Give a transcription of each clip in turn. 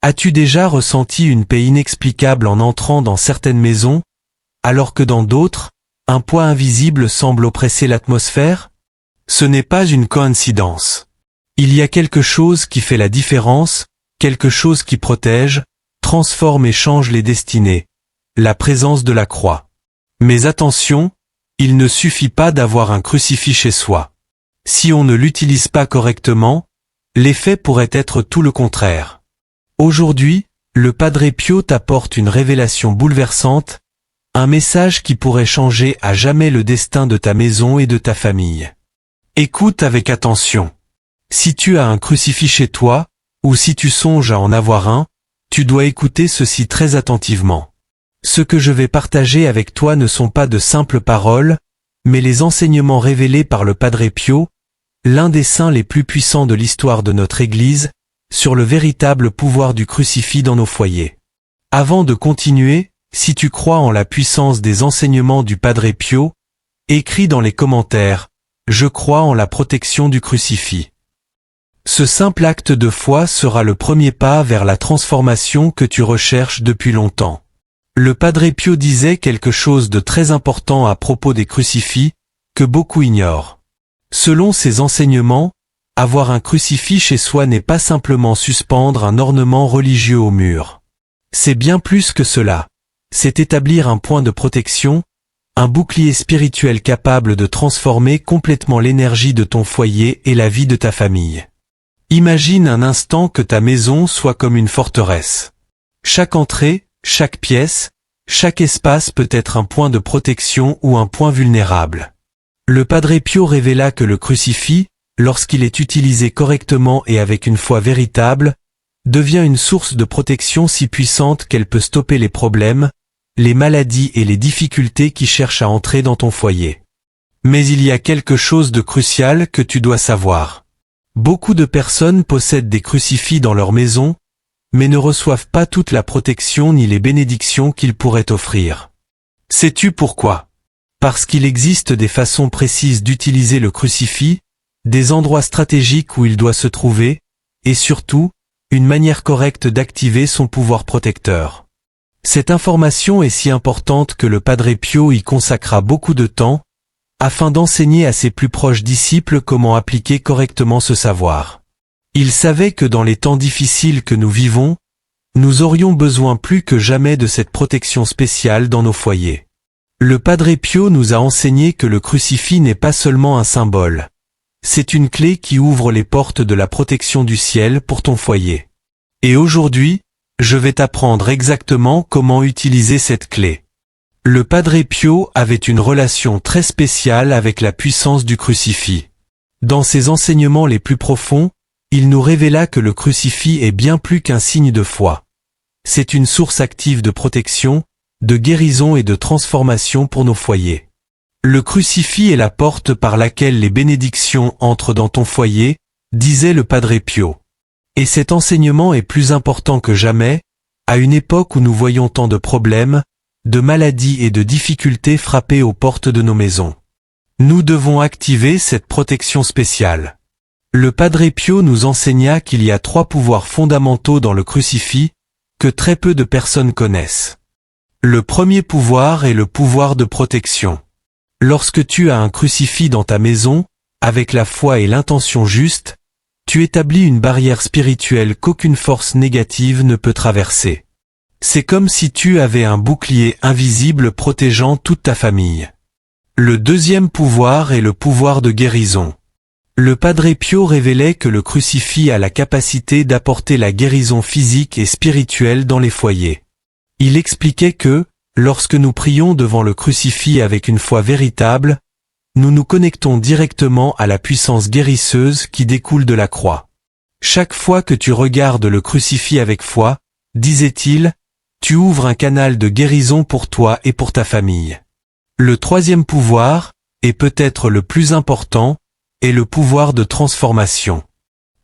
As-tu déjà ressenti une paix inexplicable en entrant dans certaines maisons, alors que dans d'autres, un poids invisible semble oppresser l'atmosphère? Ce n'est pas une coïncidence. Il y a quelque chose qui fait la différence, quelque chose qui protège, transforme et change les destinées, la présence de la croix. Mais attention, il ne suffit pas d'avoir un crucifix chez soi. Si on ne l'utilise pas correctement, l'effet pourrait être tout le contraire. Aujourd'hui, le Padre Pio t'apporte une révélation bouleversante, un message qui pourrait changer à jamais le destin de ta maison et de ta famille. Écoute avec attention. Si tu as un crucifix chez toi, ou si tu songes à en avoir un, tu dois écouter ceci très attentivement. Ce que je vais partager avec toi ne sont pas de simples paroles, mais les enseignements révélés par le Padre Pio, l'un des saints les plus puissants de l'histoire de notre Église, sur le véritable pouvoir du crucifix dans nos foyers. Avant de continuer, si tu crois en la puissance des enseignements du Padre Pio, écris dans les commentaires « Je crois en la protection du crucifix ». Ce simple acte de foi sera le premier pas vers la transformation que tu recherches depuis longtemps. Le Padre Pio disait quelque chose de très important à propos des crucifix, que beaucoup ignorent. Selon ses enseignements, avoir un crucifix chez soi n'est pas simplement suspendre un ornement religieux au mur. C'est bien plus que cela. C'est établir un point de protection, un bouclier spirituel capable de transformer complètement l'énergie de ton foyer et la vie de ta famille. Imagine un instant que ta maison soit comme une forteresse. Chaque entrée, chaque pièce, chaque espace peut être un point de protection ou un point vulnérable. Le Padre Pio révéla que le crucifix, lorsqu'il est utilisé correctement et avec une foi véritable, devient une source de protection si puissante qu'elle peut stopper les problèmes, les maladies et les difficultés qui cherchent à entrer dans ton foyer. Mais il y a quelque chose de crucial que tu dois savoir. Beaucoup de personnes possèdent des crucifix dans leur maison, mais ne reçoivent pas toute la protection ni les bénédictions qu'ils pourraient offrir. Sais-tu pourquoi? Parce qu'il existe des façons précises d'utiliser le crucifix, des endroits stratégiques où il doit se trouver, et surtout, une manière correcte d'activer son pouvoir protecteur. Cette information est si importante que le Padre Pio y consacra beaucoup de temps, afin d'enseigner à ses plus proches disciples comment appliquer correctement ce savoir. Il savait que dans les temps difficiles que nous vivons, nous aurions besoin plus que jamais de cette protection spéciale dans nos foyers. Le Padre Pio nous a enseigné que le crucifix n'est pas seulement un symbole. C'est une clé qui ouvre les portes de la protection du ciel pour ton foyer. Et aujourd'hui, je vais t'apprendre exactement comment utiliser cette clé. Le Padre Pio avait une relation très spéciale avec la puissance du crucifix. Dans ses enseignements les plus profonds, il nous révéla que le crucifix est bien plus qu'un signe de foi. C'est une source active de protection, de guérison et de transformation pour nos foyers. Le crucifix est la porte par laquelle les bénédictions entrent dans ton foyer, disait le Padre Pio. Et cet enseignement est plus important que jamais, à une époque où nous voyons tant de problèmes, de maladies et de difficultés frapper aux portes de nos maisons. Nous devons activer cette protection spéciale. Le Padre Pio nous enseigna qu'il y a 3 pouvoirs fondamentaux dans le crucifix, que très peu de personnes connaissent. Le premier pouvoir est le pouvoir de protection. Lorsque tu as un crucifix dans ta maison, avec la foi et l'intention juste, tu établis une barrière spirituelle qu'aucune force négative ne peut traverser. C'est comme si tu avais un bouclier invisible protégeant toute ta famille. Le deuxième pouvoir est le pouvoir de guérison. Le Padre Pio révélait que le crucifix a la capacité d'apporter la guérison physique et spirituelle dans les foyers. Il expliquait que, lorsque nous prions devant le crucifix avec une foi véritable, nous nous connectons directement à la puissance guérisseuse qui découle de la croix. Chaque fois que tu regardes le crucifix avec foi, disait-il, tu ouvres un canal de guérison pour toi et pour ta famille. Le troisième pouvoir, et peut-être le plus important, est le pouvoir de transformation.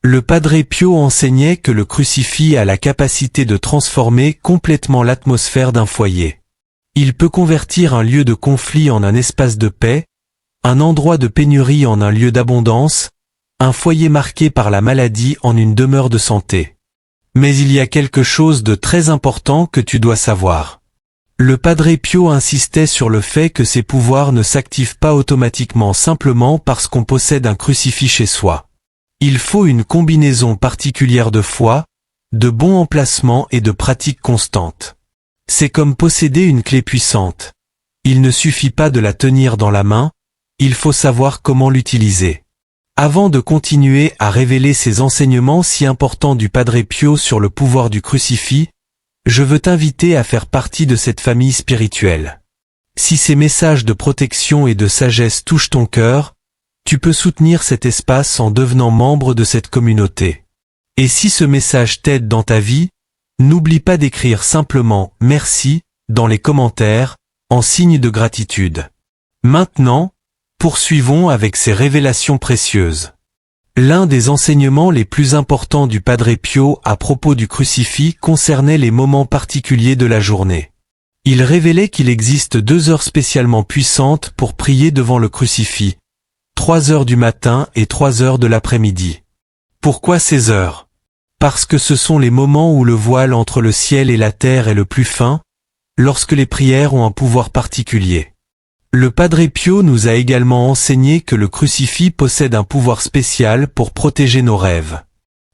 Le Padre Pio enseignait que le crucifix a la capacité de transformer complètement l'atmosphère d'un foyer. Il peut convertir un lieu de conflit en un espace de paix, un endroit de pénurie en un lieu d'abondance, un foyer marqué par la maladie en une demeure de santé. Mais il y a quelque chose de très important que tu dois savoir. Le Padre Pio insistait sur le fait que ces pouvoirs ne s'activent pas automatiquement simplement parce qu'on possède un crucifix chez soi. Il faut une combinaison particulière de foi, de bons emplacements et de pratiques constantes. C'est comme posséder une clé puissante. Il ne suffit pas de la tenir dans la main, il faut savoir comment l'utiliser. Avant de continuer à révéler ces enseignements si importants du Padre Pio sur le pouvoir du crucifix, je veux t'inviter à faire partie de cette famille spirituelle. Si ces messages de protection et de sagesse touchent ton cœur, tu peux soutenir cet espace en devenant membre de cette communauté. Et si ce message t'aide dans ta vie, n'oublie pas d'écrire simplement « Merci » dans les commentaires, en signe de gratitude. Maintenant, poursuivons avec ces révélations précieuses. L'un des enseignements les plus importants du Padre Pio à propos du crucifix concernait les moments particuliers de la journée. Il révélait qu'il existe 2 heures spécialement puissantes pour prier devant le crucifix, 3 heures du matin et 3 heures de l'après-midi. Pourquoi ces heures? Parce que ce sont les moments où le voile entre le ciel et la terre est le plus fin, lorsque les prières ont un pouvoir particulier. Le Padre Pio nous a également enseigné que le crucifix possède un pouvoir spécial pour protéger nos rêves.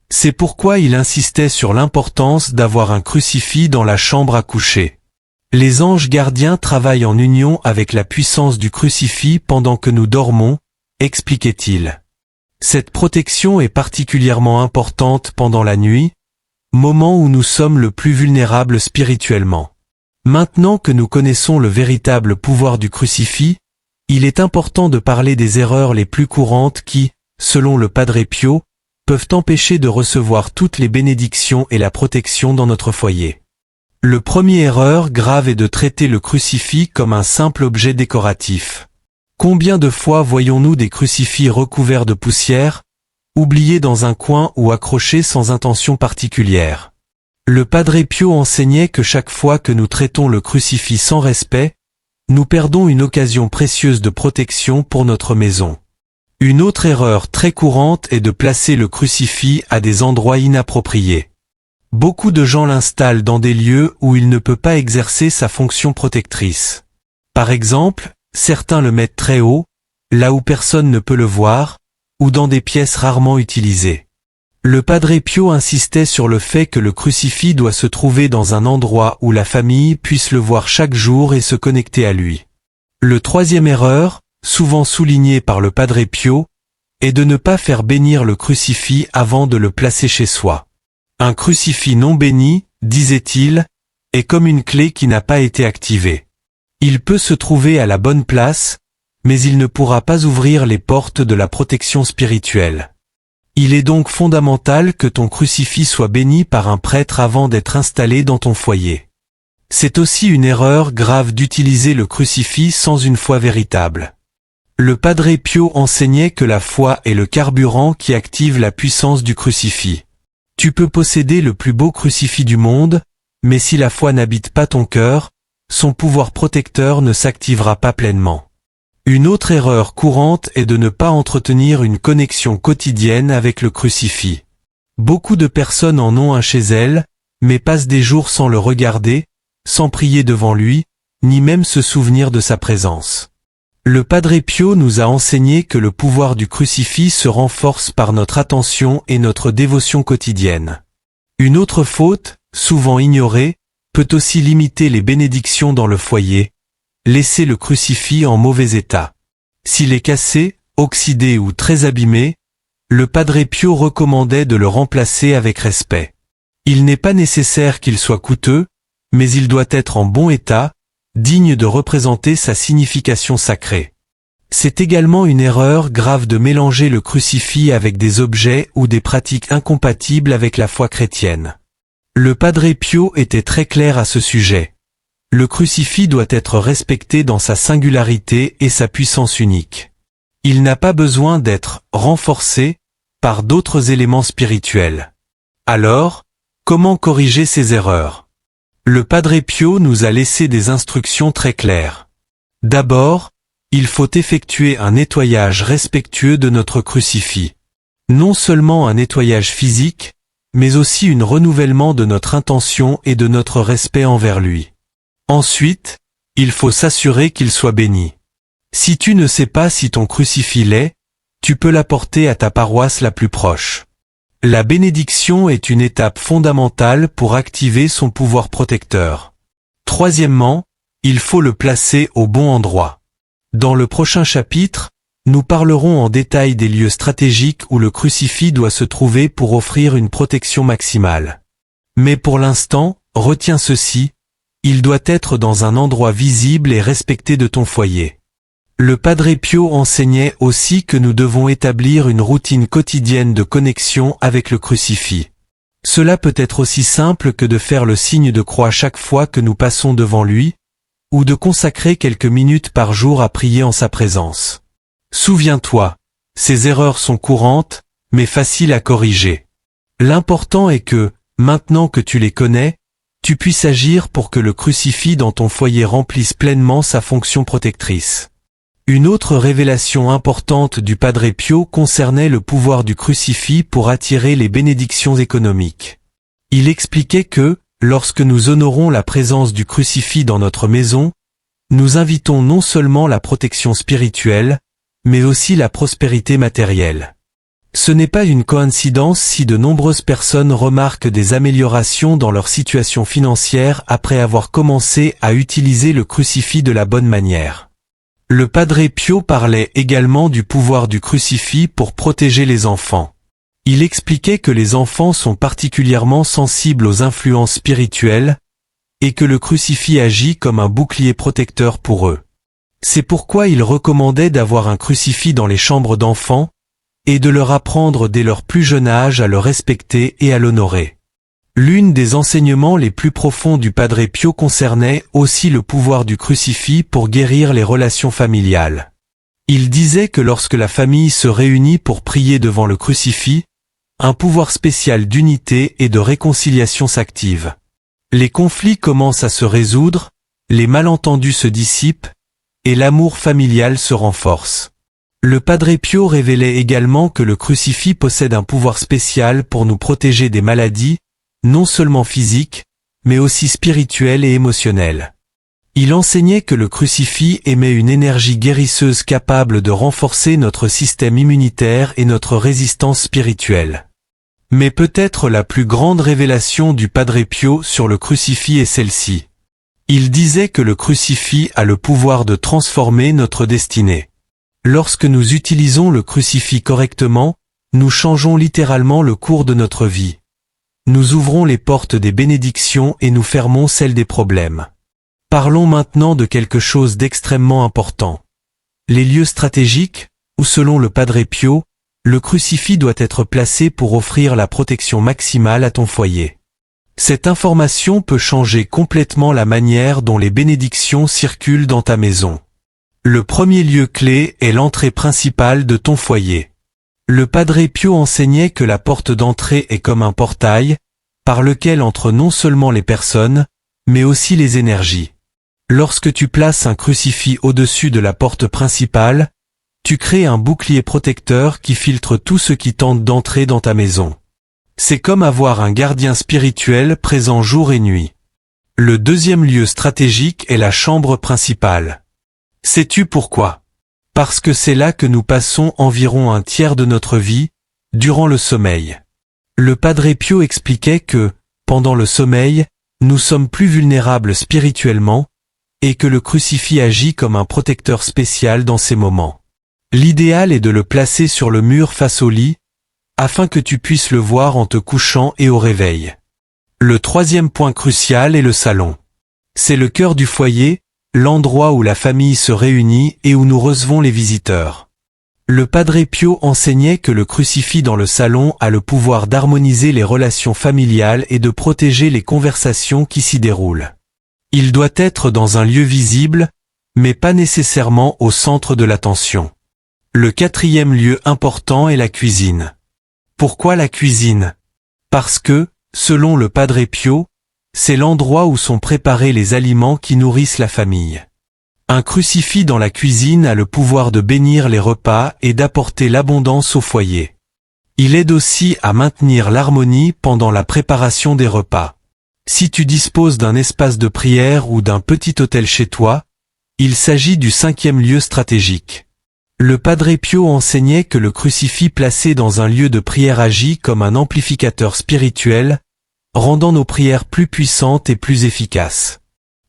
C'est pourquoi il insistait sur l'importance d'avoir un crucifix dans la chambre à coucher. Les anges gardiens travaillent en union avec la puissance du crucifix pendant que nous dormons, expliquait-il. Cette protection est particulièrement importante pendant la nuit, moment où nous sommes le plus vulnérables spirituellement. Maintenant que nous connaissons le véritable pouvoir du crucifix, il est important de parler des erreurs les plus courantes qui, selon le Padre Pio, peuvent empêcher de recevoir toutes les bénédictions et la protection dans notre foyer. Le premier erreur grave est de traiter le crucifix comme un simple objet décoratif. Combien de fois voyons-nous des crucifix recouverts de poussière, oubliés dans un coin ou accrochés sans intention particulière? Le Padre Pio enseignait que chaque fois que nous traitons le crucifix sans respect, nous perdons une occasion précieuse de protection pour notre maison. Une autre erreur très courante est de placer le crucifix à des endroits inappropriés. Beaucoup de gens l'installent dans des lieux où il ne peut pas exercer sa fonction protectrice. Par exemple, certains le mettent très haut, là où personne ne peut le voir, ou dans des pièces rarement utilisées. Le Padre Pio insistait sur le fait que le crucifix doit se trouver dans un endroit où la famille puisse le voir chaque jour et se connecter à lui. Le troisième erreur, souvent soulignée par le Padre Pio, est de ne pas faire bénir le crucifix avant de le placer chez soi. Un crucifix non béni, disait-il, est comme une clé qui n'a pas été activée. Il peut se trouver à la bonne place, mais il ne pourra pas ouvrir les portes de la protection spirituelle. Il est donc fondamental que ton crucifix soit béni par un prêtre avant d'être installé dans ton foyer. C'est aussi une erreur grave d'utiliser le crucifix sans une foi véritable. Le Padre Pio enseignait que la foi est le carburant qui active la puissance du crucifix. Tu peux posséder le plus beau crucifix du monde, mais si la foi n'habite pas ton cœur, son pouvoir protecteur ne s'activera pas pleinement. Une autre erreur courante est de ne pas entretenir une connexion quotidienne avec le crucifix. Beaucoup de personnes en ont un chez elles, mais passent des jours sans le regarder, sans prier devant lui, ni même se souvenir de sa présence. Le Padre Pio nous a enseigné que le pouvoir du crucifix se renforce par notre attention et notre dévotion quotidienne. Une autre faute, souvent ignorée, peut aussi limiter les bénédictions dans le foyer. Laisser le crucifix en mauvais état. S'il est cassé, oxydé ou très abîmé, le Padre Pio recommandait de le remplacer avec respect. Il n'est pas nécessaire qu'il soit coûteux, mais il doit être en bon état, digne de représenter sa signification sacrée. C'est également une erreur grave de mélanger le crucifix avec des objets ou des pratiques incompatibles avec la foi chrétienne. Le Padre Pio était très clair à ce sujet. Le crucifix doit être respecté dans sa singularité et sa puissance unique. Il n'a pas besoin d'être renforcé par d'autres éléments spirituels. Alors, comment corriger ces erreurs? Le Padre Pio nous a laissé des instructions très claires. D'abord, il faut effectuer un nettoyage respectueux de notre crucifix. Non seulement un nettoyage physique, mais aussi un renouvellement de notre intention et de notre respect envers lui. Ensuite, il faut s'assurer qu'il soit béni. Si tu ne sais pas si ton crucifix l'est, tu peux l'apporter à ta paroisse la plus proche. La bénédiction est une étape fondamentale pour activer son pouvoir protecteur. Troisièmement, il faut le placer au bon endroit. Dans le prochain chapitre, nous parlerons en détail des lieux stratégiques où le crucifix doit se trouver pour offrir une protection maximale. Mais pour l'instant, retiens ceci, il doit être dans un endroit visible et respecté de ton foyer. Le Padre Pio enseignait aussi que nous devons établir une routine quotidienne de connexion avec le crucifix. Cela peut être aussi simple que de faire le signe de croix chaque fois que nous passons devant lui, ou de consacrer quelques minutes par jour à prier en sa présence. Souviens-toi, ces erreurs sont courantes, mais faciles à corriger. L'important est que, maintenant que tu les connais, tu puisses agir pour que le crucifix dans ton foyer remplisse pleinement sa fonction protectrice. Une autre révélation importante du Padre Pio concernait le pouvoir du crucifix pour attirer les bénédictions économiques. Il expliquait que, lorsque nous honorons la présence du crucifix dans notre maison, nous invitons non seulement la protection spirituelle, mais aussi la prospérité matérielle. Ce n'est pas une coïncidence si de nombreuses personnes remarquent des améliorations dans leur situation financière après avoir commencé à utiliser le crucifix de la bonne manière. Le Padre Pio parlait également du pouvoir du crucifix pour protéger les enfants. Il expliquait que les enfants sont particulièrement sensibles aux influences spirituelles, et que le crucifix agit comme un bouclier protecteur pour eux. C'est pourquoi il recommandait d'avoir un crucifix dans les chambres d'enfants, et de leur apprendre dès leur plus jeune âge à le respecter et à l'honorer. L'une des enseignements les plus profonds du Padre Pio concernait aussi le pouvoir du crucifix pour guérir les relations familiales. Il disait que lorsque la famille se réunit pour prier devant le crucifix, un pouvoir spécial d'unité et de réconciliation s'active. Les conflits commencent à se résoudre, les malentendus se dissipent, et l'amour familial se renforce. Le Padre Pio révélait également que le crucifix possède un pouvoir spécial pour nous protéger des maladies, non seulement physiques, mais aussi spirituelles et émotionnelles. Il enseignait que le crucifix émet une énergie guérisseuse capable de renforcer notre système immunitaire et notre résistance spirituelle. Mais peut-être la plus grande révélation du Padre Pio sur le crucifix est celle-ci. Il disait que le crucifix a le pouvoir de transformer notre destinée. Lorsque nous utilisons le crucifix correctement, nous changeons littéralement le cours de notre vie. Nous ouvrons les portes des bénédictions et nous fermons celles des problèmes. Parlons maintenant de quelque chose d'extrêmement important. Les lieux stratégiques, où selon le Padre Pio, le crucifix doit être placé pour offrir la protection maximale à ton foyer. Cette information peut changer complètement la manière dont les bénédictions circulent dans ta maison. Le premier lieu clé est l'entrée principale de ton foyer. Le Padre Pio enseignait que la porte d'entrée est comme un portail, par lequel entrent non seulement les personnes, mais aussi les énergies. Lorsque tu places un crucifix au-dessus de la porte principale, tu crées un bouclier protecteur qui filtre tout ce qui tente d'entrer dans ta maison. C'est comme avoir un gardien spirituel présent jour et nuit. Le deuxième lieu stratégique est la chambre principale. Sais-tu pourquoi? Parce que c'est là que nous passons environ un tiers de notre vie, durant le sommeil. Le Padre Pio expliquait que, pendant le sommeil, nous sommes plus vulnérables spirituellement, et que le crucifix agit comme un protecteur spécial dans ces moments. L'idéal est de le placer sur le mur face au lit, afin que tu puisses le voir en te couchant et au réveil. Le troisième point crucial est le salon. C'est le cœur du foyer, l'endroit où la famille se réunit et où nous recevons les visiteurs. Le Padre Pio enseignait que le crucifix dans le salon a le pouvoir d'harmoniser les relations familiales et de protéger les conversations qui s'y déroulent. Il doit être dans un lieu visible, mais pas nécessairement au centre de l'attention. Le quatrième lieu important est la cuisine. Pourquoi la cuisine? Parce que, selon le Padre Pio, c'est l'endroit où sont préparés les aliments qui nourrissent la famille. Un crucifix dans la cuisine a le pouvoir de bénir les repas et d'apporter l'abondance au foyer. Il aide aussi à maintenir l'harmonie pendant la préparation des repas. Si tu disposes d'un espace de prière ou d'un petit autel chez toi, il s'agit du 5e lieu stratégique. Le Padre Pio enseignait que le crucifix placé dans un lieu de prière agit comme un amplificateur spirituel, rendant nos prières plus puissantes et plus efficaces.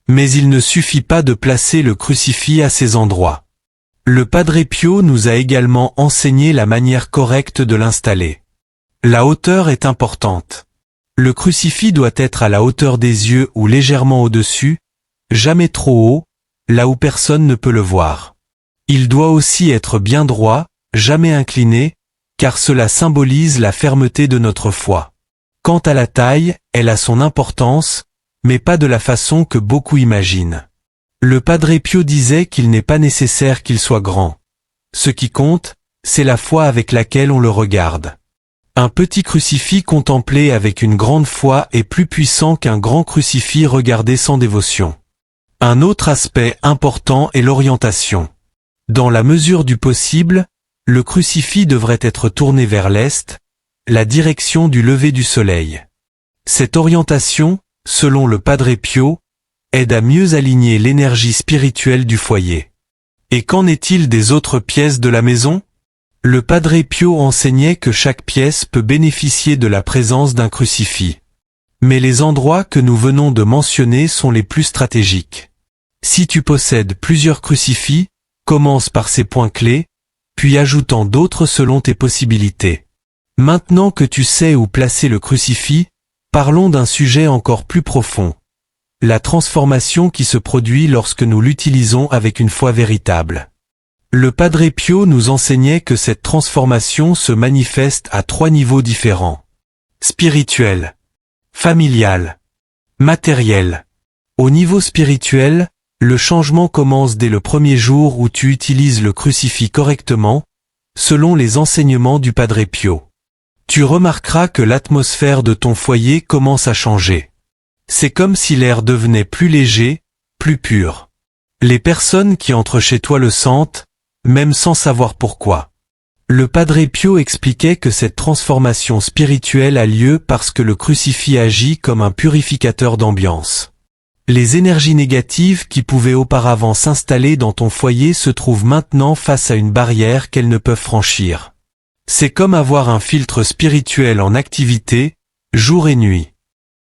Mais il ne suffit pas de placer le crucifix à ces endroits. Le Padre Pio nous a également enseigné la manière correcte de l'installer. La hauteur est importante. Le crucifix doit être à la hauteur des yeux ou légèrement au-dessus, jamais trop haut, là où personne ne peut le voir. Il doit aussi être bien droit, jamais incliné, car cela symbolise la fermeté de notre foi. Quant à la taille, elle a son importance, mais pas de la façon que beaucoup imaginent. Le Padre Pio disait qu'il n'est pas nécessaire qu'il soit grand. Ce qui compte, c'est la foi avec laquelle on le regarde. Un petit crucifix contemplé avec une grande foi est plus puissant qu'un grand crucifix regardé sans dévotion. Un autre aspect important est l'orientation. Dans la mesure du possible, le crucifix devrait être tourné vers l'est, la direction du lever du soleil. Cette orientation, selon le Padre Pio, aide à mieux aligner l'énergie spirituelle du foyer. Et qu'en est-il des autres pièces de la maison? Le Padre Pio enseignait que chaque pièce peut bénéficier de la présence d'un crucifix. Mais les endroits que nous venons de mentionner sont les plus stratégiques. Si tu possèdes plusieurs crucifix, commence par ces points clés, puis ajoutant d'autres selon tes possibilités. Maintenant que tu sais où placer le crucifix, parlons d'un sujet encore plus profond. La transformation qui se produit lorsque nous l'utilisons avec une foi véritable. Le Padre Pio nous enseignait que cette transformation se manifeste à 3 niveaux différents. Spirituel, familial, matériel. Au niveau spirituel, le changement commence dès le premier jour où tu utilises le crucifix correctement, selon les enseignements du Padre Pio. Tu remarqueras que l'atmosphère de ton foyer commence à changer. C'est comme si l'air devenait plus léger, plus pur. Les personnes qui entrent chez toi le sentent, même sans savoir pourquoi. Le Padre Pio expliquait que cette transformation spirituelle a lieu parce que le crucifix agit comme un purificateur d'ambiance. Les énergies négatives qui pouvaient auparavant s'installer dans ton foyer se trouvent maintenant face à une barrière qu'elles ne peuvent franchir. C'est comme avoir un filtre spirituel en activité, jour et nuit.